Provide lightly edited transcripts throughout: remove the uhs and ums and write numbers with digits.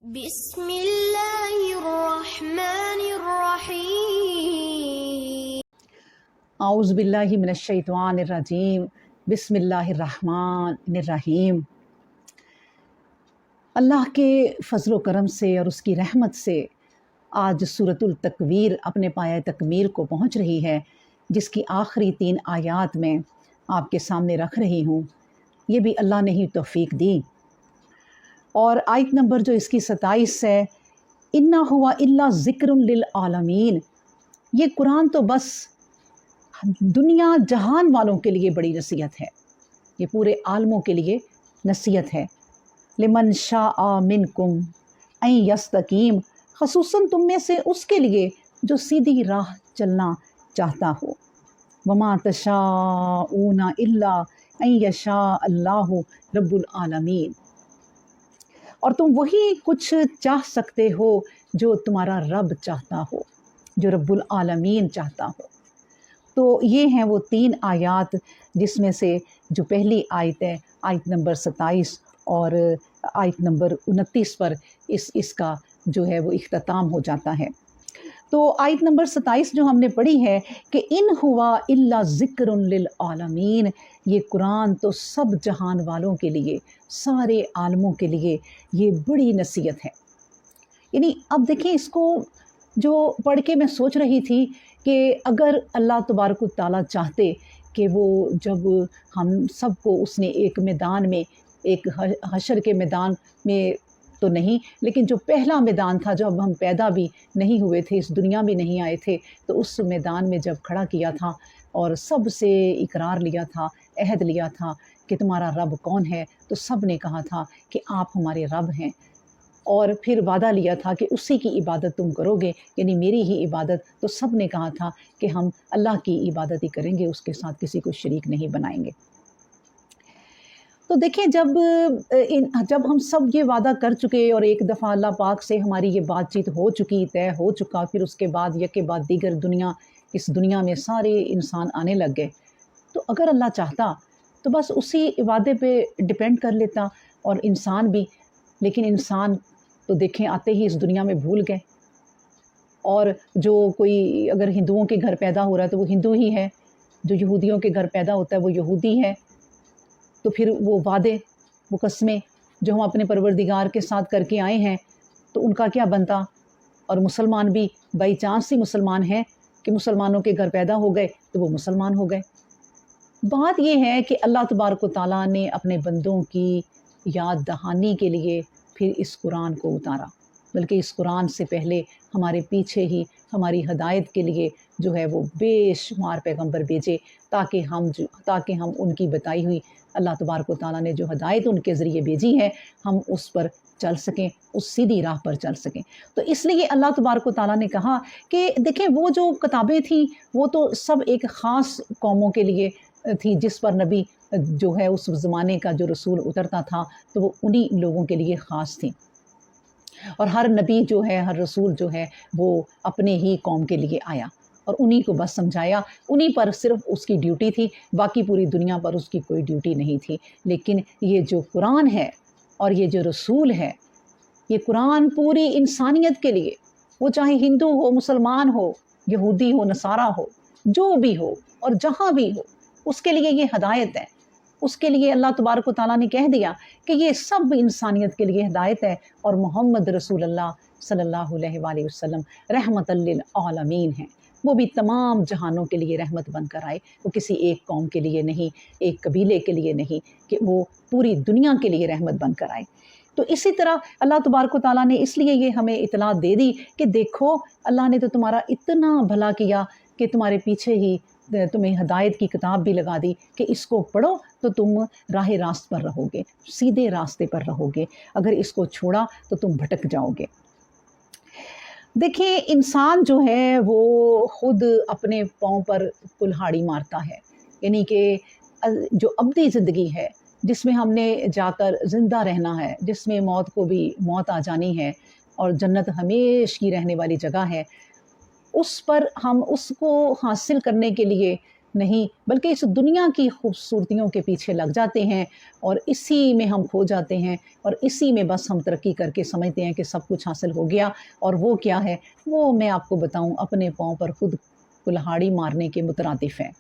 بسم اللہ الرحمن الرحیم اعوذ باللہ من الشیطان الرجیم بسم اللہ الرحمن الرحیم۔ اللہ کے فضل و کرم سے اور اس کی رحمت سے آج سورۃ التکویر اپنے پایہ تکمیل کو پہنچ رہی ہے، جس کی آخری 3 آیات میں آپ کے سامنے رکھ رہی ہوں۔ یہ بھی اللہ نے ہی توفیق دی۔ اور آیت نمبر جو اس کی 27 ہے، اِنَّا ہُوَ إِلَّا ذِكْرٌ لِّلْعَالَمِينَ، یہ قرآن تو بس دنیا جہان والوں کے لیے بڑی نصیحت ہے، یہ پورے عالموں کے لیے نصیحت ہے۔ لِمَنْ شَاءَ مِنْكُمْ أَن يَسْتَقِيمَ، خصوصاً تم میں سے اس کے لیے جو سیدھی راہ چلنا چاہتا ہو۔ وَمَا تَشَاءُونَ إِلَّا أَن يَشَاءَ اللَّهُ رَبُّ الْعَالَمِينَ، اور تم وہی کچھ چاہ سکتے ہو جو تمہارا رب چاہتا ہو، جو رب العالمین چاہتا ہو۔ تو یہ ہیں وہ 3 آیات جس میں سے جو پہلی آیت ہے، آیت نمبر 27 اور آیت نمبر 29 پر اس کا جو ہے وہ اختتام ہو جاتا ہے۔ تو آیت نمبر 27 جو ہم نے پڑھی ہے کہ ان ہوا الا ذکر للعالمین، یہ قرآن تو سب جہان والوں کے لیے، سارے عالموں کے لیے یہ بڑی نصیحت ہے۔ یعنی اب دیکھیں، اس کو جو پڑھ کے میں سوچ رہی تھی کہ اگر اللہ تبارک و تعالیٰ چاہتے کہ وہ جب ہم سب کو اس نے ایک میدان میں، ایک حشر کے میدان میں تو نہیں، لیکن جو پہلا میدان تھا جب ہم پیدا بھی نہیں ہوئے تھے، اس دنیا میں نہیں آئے تھے، تو اس میدان میں جب کھڑا کیا تھا اور سب سے اقرار لیا تھا، عہد لیا تھا کہ تمہارا رب کون ہے، تو سب نے کہا تھا کہ آپ ہمارے رب ہیں، اور پھر وعدہ لیا تھا کہ اسی کی عبادت تم کرو گے، یعنی میری ہی عبادت۔ تو سب نے کہا تھا کہ ہم اللہ کی عبادت ہی کریں گے، اس کے ساتھ کسی کو شریک نہیں بنائیں گے۔ تو دیکھیں، جب ہم سب یہ وعدہ کر چکے اور ایک دفعہ اللہ پاک سے ہماری یہ بات چیت ہو چکی، طے ہو چکا، پھر اس کے بعد یک کے بعد دیگر اس دنیا میں سارے انسان آنے لگ گئے، تو اگر اللہ چاہتا تو بس اسی وعدے پہ ڈیپینڈ کر لیتا، اور انسان بھی، لیکن انسان تو دیکھیں آتے ہی اس دنیا میں بھول گئے۔ اور جو کوئی اگر ہندوؤں کے گھر پیدا ہو رہا ہے تو وہ ہندو ہی ہے، جو یہودیوں کے گھر پیدا ہوتا ہے وہ یہودی ہے۔ تو پھر وہ وعدے، وہ قسمیں جو ہم اپنے پروردگار کے ساتھ کر کے آئے ہیں، تو ان کا کیا بنتا؟ اور مسلمان بھی بائی چانس ہی مسلمان ہیں کہ مسلمانوں کے گھر پیدا ہو گئے تو وہ مسلمان ہو گئے۔ بات یہ ہے کہ اللہ تبارک و تعالیٰ نے اپنے بندوں کی یاد دہانی کے لیے پھر اس قرآن کو اتارا، بلکہ اس قرآن سے پہلے ہمارے پیچھے ہی ہماری ہدایت کے لیے جو ہے وہ بے شمار پیغمبر بھیجے، تاکہ ہم ان کی بتائی ہوئی، اللہ تبارک و تعالیٰ نے جو ہدایت ان کے ذریعے بھیجی ہے، ہم اس پر چل سکیں، اس سیدھی راہ پر چل سکیں۔ تو اس لیے اللہ تبارک و تعالیٰ نے کہا کہ دیکھیں، وہ جو کتابیں تھیں وہ تو سب ایک خاص قوموں کے لیے تھی، جس پر نبی جو ہے اس زمانے کا جو رسول اترتا تھا تو وہ انہی لوگوں کے لیے خاص تھی، اور ہر نبی جو ہے، ہر رسول جو ہے وہ اپنے ہی قوم کے لیے آیا اور انہی کو بس سمجھایا، انہی پر صرف اس کی ڈیوٹی تھی، باقی پوری دنیا پر اس کی کوئی ڈیوٹی نہیں تھی۔ لیکن یہ جو قرآن ہے اور یہ جو رسول ہے، یہ قرآن پوری انسانیت کے لیے، وہ چاہے ہندو ہو، مسلمان ہو، یہودی ہو، نصارہ ہو، جو بھی ہو اور جہاں بھی ہو، اس کے لیے یہ ہدایت ہے۔ اس کے لیے اللہ تبارک و تعالیٰ نے کہہ دیا کہ یہ سب انسانیت کے لیے ہدایت ہے، اور محمد رسول اللہ صلی اللہ علیہ وآلہ وسلم رحمت للعالمین ہیں، وہ بھی تمام جہانوں کے لیے رحمت بن کر آئے، وہ کسی ایک قوم کے لیے نہیں، ایک قبیلے کے لیے نہیں، کہ وہ پوری دنیا کے لیے رحمت بن کر آئے۔ تو اسی طرح اللہ تبارک و تعالیٰ نے اس لیے یہ ہمیں اطلاع دے دی کہ دیکھو، اللہ نے تو تمہارا اتنا بھلا کیا کہ تمہارے پیچھے ہی تمہیں ہدایت کی کتاب بھی لگا دی کہ اس کو پڑھو تو تم راہ راست پر رہو گے، سیدھے راستے پر رہو گے، اگر اس کو چھوڑا تو تم بھٹک جاؤ گے۔ دیکھیں، انسان جو ہے وہ خود اپنے پاؤں پر کلہاڑی مارتا ہے، یعنی کہ جو ابدی زندگی ہے، جس میں ہم نے جا کر زندہ رہنا ہے، جس میں موت کو بھی موت آ جانی ہے اور جنت ہمیشہ کی رہنے والی جگہ ہے، اس پر ہم اس کو حاصل کرنے کے لیے नहीं, बल्कि इस दुनिया की खूबसूरतियों के पीछे लग जाते हैं और इसी में हम खो जाते हैं और इसी में बस हम तरक्की करके समझते हैं कि सब कुछ हासिल हो गया। और वो क्या है, वो मैं आपको बताऊं, अपने पाँव पर खुद कुल्हाड़ी मारने के मुतरादिफ है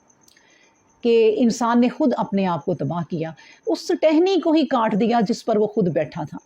कि इंसान ने खुद अपने आप को तबाह किया, उस टहनी को ही काट दिया जिस पर वो खुद बैठा था।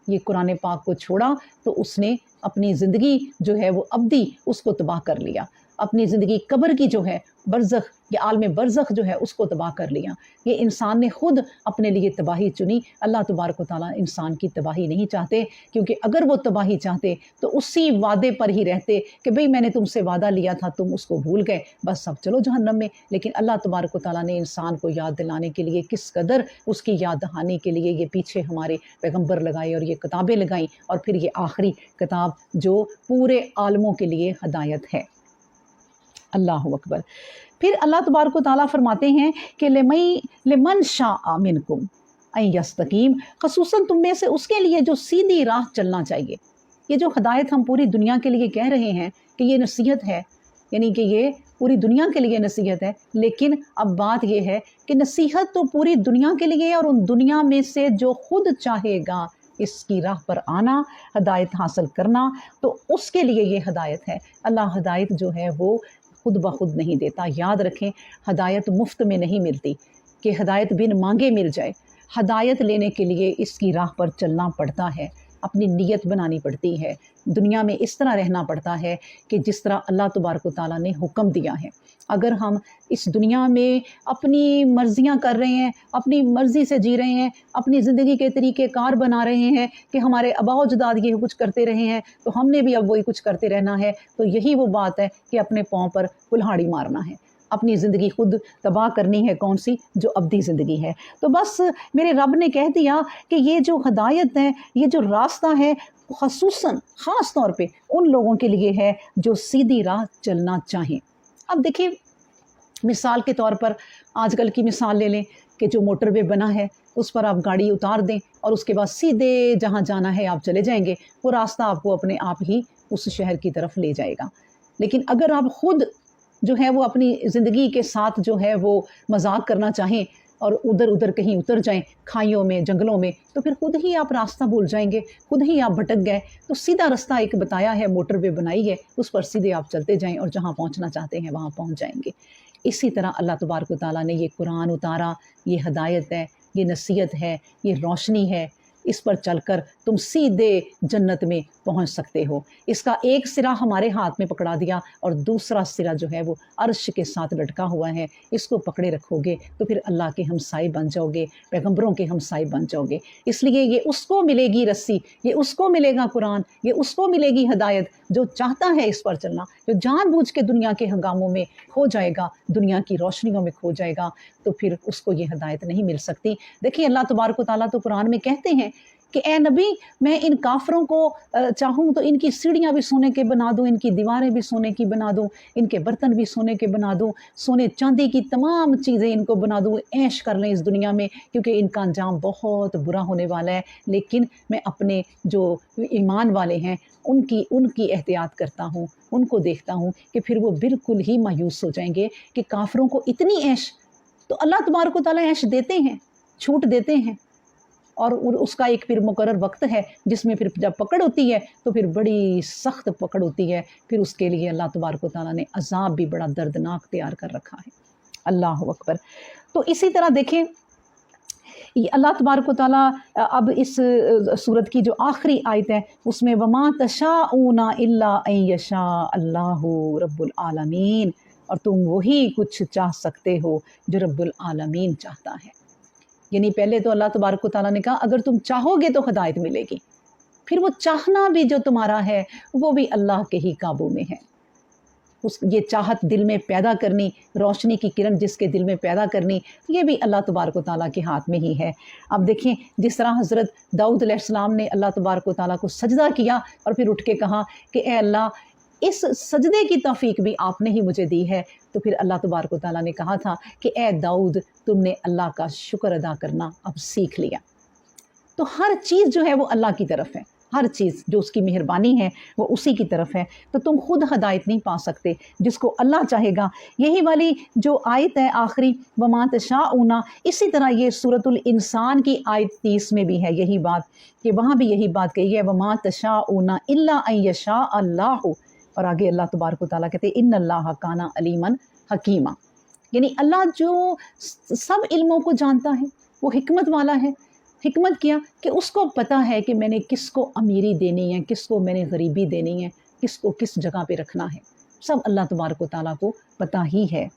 ये कुरान पाक को छोड़ा तो उसने अपनी ज़िंदगी जो है वो अब्दी उसको तबाह कर लिया, अपनी ज़िंदगी कब्र की जो है बरज़ख या आलम बरज़ख जो है उसको तबाह कर लिया। ये इंसान ने खुद अपने लिए तबाही चुनी। अल्लाह तबारक व तआला इंसान की तबाही नहीं चाहते, क्योंकि अगर वो तबाही चाहते तो उसी वादे पर ही रहते कि भाई मैंने तुमसे वादा लिया था, तुम उसको भूल गए, बस अब चलो जहन्नम में। लेकिन अल्लाह तबारक व तआला ने इंसान को याद दिलाने के लिए किस कदर उसकी याद दहानी के लिए ये पीछे हमारे पैगम्बर लगाए और ये किताबें लगाई, और फिर ये आखिरी किताब जो पूरे आलमों के लिए हदायत है। अल्लाह अकबर। फिर अल्लाह तबारक व तआला फरमाते हैं कि लिमन शाअ मिनकुम अन यस्तकीम, खसूसन तुम में से उसके लिए जो सीधी राह चलना चाहिए। ये जो हदायत हम पूरी दुनिया के लिए कह रहे हैं कि ये नसीहत है, यानी कि ये पूरी दुनिया के लिए नसीहत है, लेकिन अब बात ये है कि नसीहत तो पूरी दुनिया के लिए है, और उन दुनिया में से जो खुद चाहेगा इसकी राह पर आना, हदायत हासिल करना, तो उसके लिए ये हदायत है। अल्लाह हदायत जो है वो खुद ब खुद नहीं देता। याद रखें, हदायत मुफ्त में नहीं मिलती कि हदायत बिन मांगे मिल जाए। हदायत लेने के लिए इसकी राह पर चलना पड़ता है, अपनी नीयत बनानी पड़ती है, दुनिया में इस तरह रहना पड़ता है कि जिस तरह अल्लाह तबारक व तआला ने हुक्म दिया है। अगर हम इस दुनिया में अपनी मर्जियां कर रहे हैं, अपनी मर्ज़ी से जी रहे हैं, अपनी ज़िंदगी के तरीक़े कार बना रहे हैं कि हमारे आबा व अजदाद ये कुछ करते रहे हैं तो हमने भी अब वही कुछ करते रहना है, तो यही वो बात है कि अपने पाँव पर कुल्हाड़ी मारना है, अपनी ज़िंदगी खुद तबाह करनी है, कौन सी, जो अब्दी ज़िंदगी है। तो बस मेरे रब ने कह दिया कि ये जो हदायत है, ये जो रास्ता है, ख़ुसूसन ख़ास तौर पे उन लोगों के लिए है जो सीधी राह चलना चाहें। अब देखिए, मिसाल के तौर पर आजकल की मिसाल ले लें कि जो मोटरवे बना है उस पर आप गाड़ी उतार दें और उसके बाद सीधे जहाँ जाना है आप चले जाएंगे, वो रास्ता आपको अपने आप ही उस शहर की तरफ ले जाएगा। लेकिन अगर आप खुद जो है वो अपनी ज़िंदगी के साथ जो है वो मजाक करना चाहें और उधर उधर कहीं उतर जाएं, खाइयों में, जंगलों में, तो फिर खुद ही आप रास्ता भूल जाएंगे, खुद ही आप भटक गए। तो सीधा रास्ता एक बताया है, मोटरवे बनाई है, उस पर सीधे आप चलते जाएं और जहाँ पहुँचना चाहते हैं वहाँ पहुँच जाएंगे। इसी तरह अल्लाह तबारक व तआला ने ये कुरान उतारा, ये हदायत है, ये नसीहत है, ये रोशनी है, इस पर चलकर तुम सीधे जन्नत में पहुंच सकते हो। इसका एक सिरा हमारे हाथ में पकड़ा दिया और दूसरा सिरा जो है वो अर्श के साथ लटका हुआ है, इसको पकड़े रखोगे तो फिर अल्लाह के हमसाए बन जाओगे, पैगंबरों के हमसाए बन जाओगे। इसलिए ये उसको मिलेगी रस्सी, ये उसको मिलेगा कुरान, ये उसको मिलेगी हदायत जो चाहता है इस पर चलना, जो जानबूझ के दुनिया के हंगामों में खो जाएगा, दुनिया की रोशनियों में खो जाएगा, तो फिर उसको ये हदायत नहीं मिल सकती। देखिए, अल्लाह तबारक व तआला तो कुरान में कहते हैं कि ए नबी, मैं इन काफरों को चाहूँ तो इनकी सीढ़ियाँ भी सोने के बना दूँ, इनकी दीवारें भी सोने की बना दूँ, इनके बर्तन भी सोने के बना दूँ, सोने चांदी की तमाम चीज़ें इनको बना दूँ, ऐश कर लें इस दुनिया में, क्योंकि इनका अंजाम बहुत बुरा होने वाला है। लेकिन मैं अपने जो ईमान वाले हैं उनकी एहतियात करता हूँ, उनको देखता हूँ कि फिर वो बिल्कुल ही मायूस हो जाएंगे कि काफरों को इतनी ऐश, तो अल्लाह तबारक व तआला ऐश देते हैं, छूट देते हैं, और उसका एक फिर मुकर्रर वक्त है जिसमें फिर जब पकड़ होती है तो फिर बड़ी सख्त पकड़ होती है, फिर उसके लिए अल्लाह तबारक व तआला ने अजाब भी बड़ा दर्दनाक तैयार कर रखा है। अल्लाह अकबर। तो इसी तरह देखें, अल्लाह तबारक व तआला अब इस सूरत की जो आखिरी आयत है उसमें वमा तशाऊना इल्ला अन यशा अल्लाहु रब्बुल आलमीन, और तुम वही कुछ चाह सकते हो जो रब्बुल आलमीन चाहता है। यानी पहले तो अल्लाह तबारक व तआला ने कहा अगर तुम चाहोगे तो हिदायत मिलेगी, फिर वो चाहना भी जो तुम्हारा है वो भी अल्लाह के ही काबू में है। ये चाहत दिल में पैदा करनी, रोशनी की किरण जिसके दिल में पैदा करनी, ये भी अल्लाह तबारक व तआला के हाथ में ही है। अब देखें, जिस तरह हज़रत दाऊद अलैहिस्सलाम ने अल्लाह तबारक व तआला को सजदा किया और फिर उठ के कहा कि ए अल्लाह, इस सजदे की तौफीक भी आपने ही मुझे दी है, तो फिर अल्लाह तबारक व तआला ने कहा था कि ए दाऊद, तुमने अल्लाह का शुक्र अदा करना अब सीख लिया। तो हर चीज़ जो है वो अल्लाह की तरफ है, हर चीज़ जो उसकी मेहरबानी है वो उसी की तरफ है। तो तुम खुद हदायत नहीं पा सकते, जिसको अल्लाह चाहेगा। यही वाली जो आयत है आखिरी, वमा तशाऊना, इसी तरह ये सूरतुल इंसान की आयत 30 में भी है यही बात, कि वहाँ भी यही बात कही है, वमा तशाऊना इल्ला अन यशा अल्लाह। और आगे अल्लाह तबारक व तआला कहते हैं इन्नल्लाह काना अलीमन हकीमा, यानी अल्लाह जो सब इल्मों को जानता है, वो हिकमत वाला है। हिकमत किया कि उसको पता है कि मैंने किसको अमीरी देनी है, किसको मैंने गरीबी देनी है, किसको किस जगह पे रखना है, सब अल्लाह तबारक व तआला को पता ही है।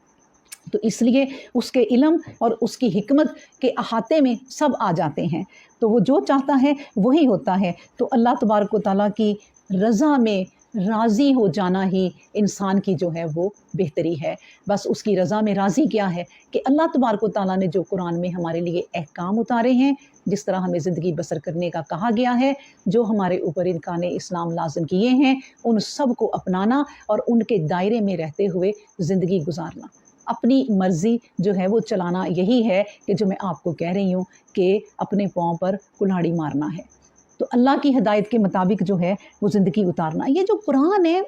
तो इसलिए उसके इल्म और उसकी हिकमत के अहाते में सब आ जाते हैं। तो वो जो चाहता है वही होता है। तो अल्लाह तबारक व तआला की रज़ा में राज़ी हो जाना ही इंसान की जो है वो बेहतरी है। बस उसकी रज़ा में राज़ी क्या है कि अल्लाह तबारक व तआला ने जो कुरान में हमारे लिए अहकाम उतारे हैं, जिस तरह हमें ज़िंदगी बसर करने का कहा गया है, जो हमारे ऊपर इनकान इस्लाम लाज़िम किए हैं, उन सब को अपनाना और उनके दायरे में रहते हुए ज़िंदगी गुजारना। अपनी मर्ज़ी जो है वो चलाना यही है कि जो मैं आपको कह रही हूँ कि अपने पाँव पर कुल्हाड़ी मारना है। तो अल्लाह की हिदायत के मुताबिक जो है वो ज़िंदगी उतारना। ये जो कुरान है,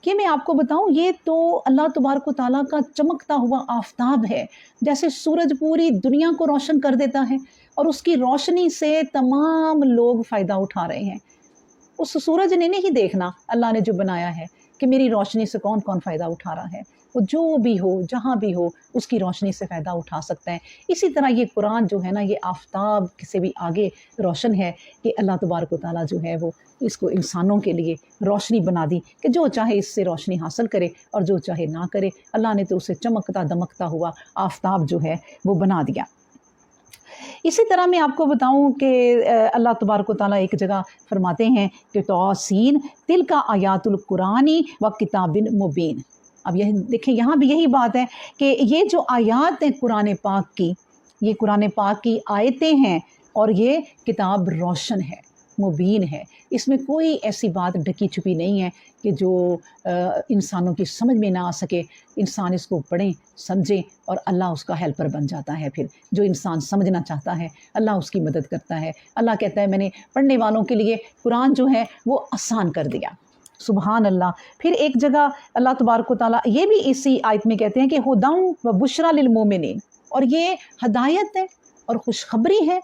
कि मैं आपको बताऊं, ये तो अल्लाह तबारक व तआला का चमकता हुआ आफताब है। जैसे सूरज पूरी दुनिया को रोशन कर देता है और उसकी रोशनी से तमाम लोग फ़ायदा उठा रहे हैं। उस सूरज ने नहीं देखना अल्लाह ने जो बनाया है कि मेरी रोशनी से कौन कौन फ़ायदा उठा रहा है। वो जो भी हो, जहाँ भी हो, उसकी रोशनी से फ़ायदा उठा सकता है। इसी तरह ये कुरान जो है ना, ये आफताब से भी आगे रोशन है कि अल्लाह तबारक व तआला जो है वो इसको इंसानों के लिए रोशनी बना दी कि जो चाहे इससे रोशनी हासिल करे और जो चाहे ना करे। अल्लाह ने तो उसे चमकता दमकता हुआ आफताब जो है वो बना दिया। इसी तरह मैं आपको बताऊं कि अल्लाह तबारक व तआला एक जगह फरमाते हैं कि तौसीन तिल का आयातुल कुरानी व किताबिन मुबीन। अब यह देखें, यहाँ भी यही बात है कि ये जो आयात हैं कुरान पाक की, ये कुरान पाक की आयतें हैं और ये किताब रोशन है, मुबीन है। इसमें कोई ऐसी बात ढकी छुपी नहीं है कि जो इंसानों की समझ में ना आ सके। इंसान इसको पढ़ें, समझें और अल्लाह उसका हेल्पर बन जाता है। फिर जो इंसान समझना चाहता है अल्लाह उसकी मदद करता है। अल्लाह कहता है मैंने पढ़ने वालों के लिए कुरान जो है वो आसान कर दिया। सुबहान अल्लाह। फिर एक जगह अल्लाह तबारक व तआला ये भी इसी आयत में कहते हैं कि हुदम व बुशरा लिल मोमिनीन, और ये हदायत है और खुशखबरी है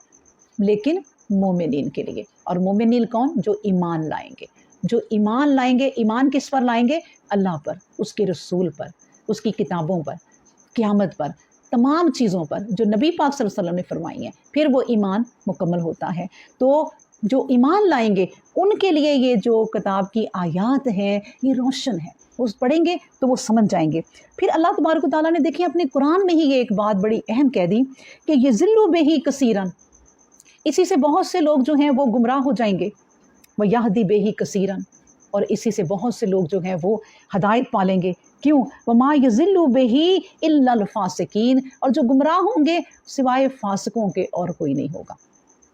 लेकिन मोमिनीन के लिए। और मोमिनीन कौन? जो ईमान लाएंगे। जो ईमान लाएंगे, ईमान किस पर लाएंगे? अल्लाह पर, उसके रसूल पर, उसकी किताबों पर, क़यामत पर, तमाम चीज़ों पर जो नबी पाक सल्लल्लाहु अलैहि वसल्लम ने फरमाई हैं, फिर वो ईमान मुकम्मल होता है। तो जो ईमान लाएंगे उनके लिए ये जो किताब की आयात हैं ये रोशन है। वो पढ़ेंगे तो वो समझ जाएंगे। फिर अल्लाह तबारक व तआला ने देखिए अपने कुरान में ही ये एक बात बड़ी अहम कह दी कि ये ज़िल्लु बेही कसीरन, इसी से बहुत से लोग जो हैं वो गुमराह हो जाएंगे। वह याहदी बेही कसीरन, और इसी से बहुत से लोग जो हैं वो हदायत पालेंगे। क्यों? वमा यज़िल्लु बेही इल्लल फासिकीन, और जो गुमराह होंगे सिवाय फासिकों के और कोई नहीं होगा।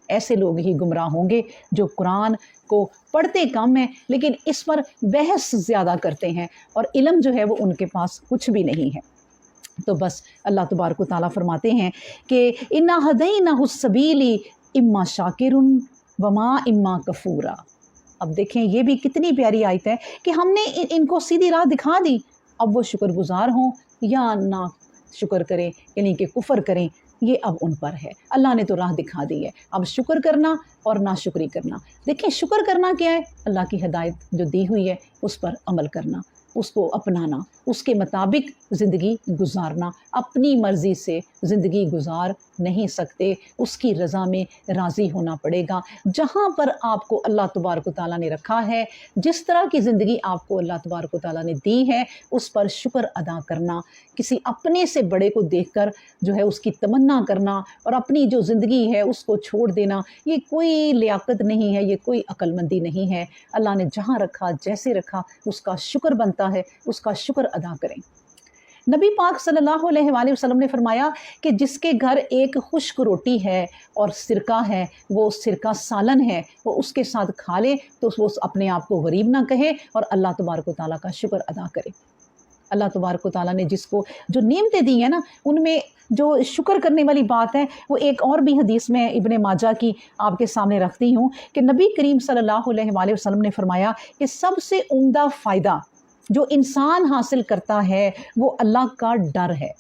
ऐसे लोग ही गुमराह होंगे जो कुरान को पढ़ते कम हैं लेकिन इस पर बहस ज़्यादा करते हैं और इल्म जो है वो उनके पास कुछ भी नहीं है। तो बस अल्लाह तबारक व तआला फरमाते हैं कि इन्ना हदैनाहु सबीली इम्मा शाकिरुन वमा इम्मा कफूरा। अब देखें ये भी कितनी प्यारी आयत है कि हमने इनको सीधी राह दिखा दी। अब वो शुक्रगुजार हों या ना शुक्र करें, यानी कि कुफ़र करें, ये अब उन पर है। अल्लाह ने तो राह दिखा दी है, अब शुक्र करना और नाशुक्री करना। देखें शुक्र करना क्या है? अल्लाह की हिदायत जो दी हुई है उस पर अमल करना, उसको अपनाना, उसके मुताबिक ज़िंदगी गुजारना। अपनी मर्ज़ी से ज़िंदगी गुजार नहीं सकते, उसकी रज़ा में राज़ी होना पड़ेगा। जहाँ पर आपको अल्लाह तबारक व तआला ने रखा है, जिस तरह की ज़िंदगी आपको अल्लाह तबारक व तआला ने दी है, उस पर शुक्र अदा करना। किसी अपने से बड़े को देखकर जो है उसकी तमन्ना करना और अपनी जो ज़िंदगी है उसको छोड़ देना, ये कोई लियाकत नहीं है, ये कोई अक्लमंदी नहीं है। अल्लाह ने जहाँ रखा, जैसे रखा, उसका शुक्र बनता है, उसका शुक्र अदा करें। नबी पाक सल्लल्लाहु अलैहि वसल्लम ने फरमाया कि जिसके घर एक खुश्क रोटी है और सिरका है, वो सिरका सालन है, वो उसके साथ खा ले तो वो अपने आप को गरीब ना कहे और अल्लाह तबारक व तआला का शुक्र अदा करे। اللہ تبارک و تعالیٰ نے جس کو جو نعمتیں دی ہیں نا، ان میں جو شکر کرنے والی بات ہے وہ ایک اور بھی حدیث میں ابن ماجہ کی آپ کے سامنے رکھتی ہوں کہ نبی کریم صلی اللہ علیہ وآلہ وسلم نے فرمایا کہ سب سے عمدہ فائدہ جو انسان حاصل کرتا ہے وہ اللہ کا ڈر ہے۔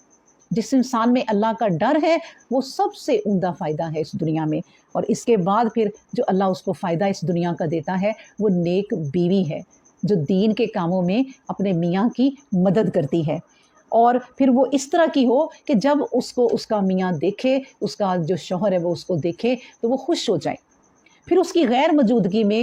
جس انسان میں اللہ کا ڈر ہے وہ سب سے عمدہ فائدہ ہے اس دنیا میں، اور اس کے بعد پھر جو اللہ اس کو فائدہ اس دنیا کا دیتا ہے وہ نیک بیوی ہے جو دین کے کاموں میں اپنے میاں کی مدد کرتی ہے، اور پھر وہ اس طرح کی ہو کہ جب اس کو اس کا میاں دیکھے، اس کا جو شوہر ہے وہ اس کو دیکھے تو وہ خوش ہو جائے، پھر اس کی غیر موجودگی میں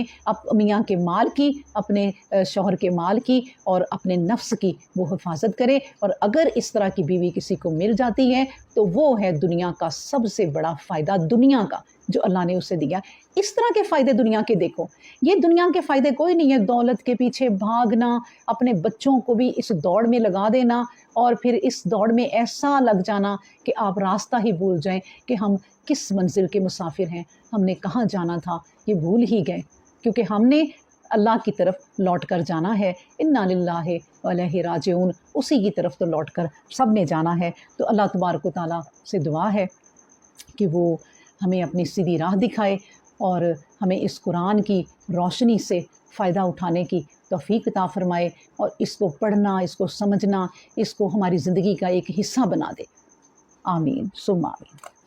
میاں کے مال کی، اپنے شوہر کے مال کی اور اپنے نفس کی وہ حفاظت کرے، اور اگر اس طرح کی بیوی کسی کو مل جاتی ہے تو وہ ہے دنیا کا سب سے بڑا فائدہ دنیا کا جو اللہ نے اسے دیا۔ اس طرح کے فائدے دنیا کے دیکھو، یہ دنیا کے فائدے کوئی نہیں ہے، دولت کے پیچھے بھاگنا، اپنے بچوں کو بھی اس دوڑ میں لگا دینا، اور پھر اس دوڑ میں ایسا لگ جانا کہ آپ راستہ ہی بھول جائیں کہ ہم کس منزل کے مسافر ہیں، ہم نے کہاں جانا تھا یہ بھول ہی گئے، کیونکہ ہم نے اللہ کی طرف لوٹ کر جانا ہے، انا للہ و الیہ راجعون، اسی کی طرف تو لوٹ کر سب نے جانا ہے۔ تو اللہ تبارک و تعالیٰ سے دعا ہے کہ وہ ہمیں اپنی سیدھی راہ دکھائے اور ہمیں اس قرآن کی روشنی سے فائدہ اٹھانے کی توفیق عطا فرمائے، اور اس کو پڑھنا، اس کو سمجھنا، اس کو ہماری زندگی کا ایک حصہ بنا دے۔ آمین ثم آمین۔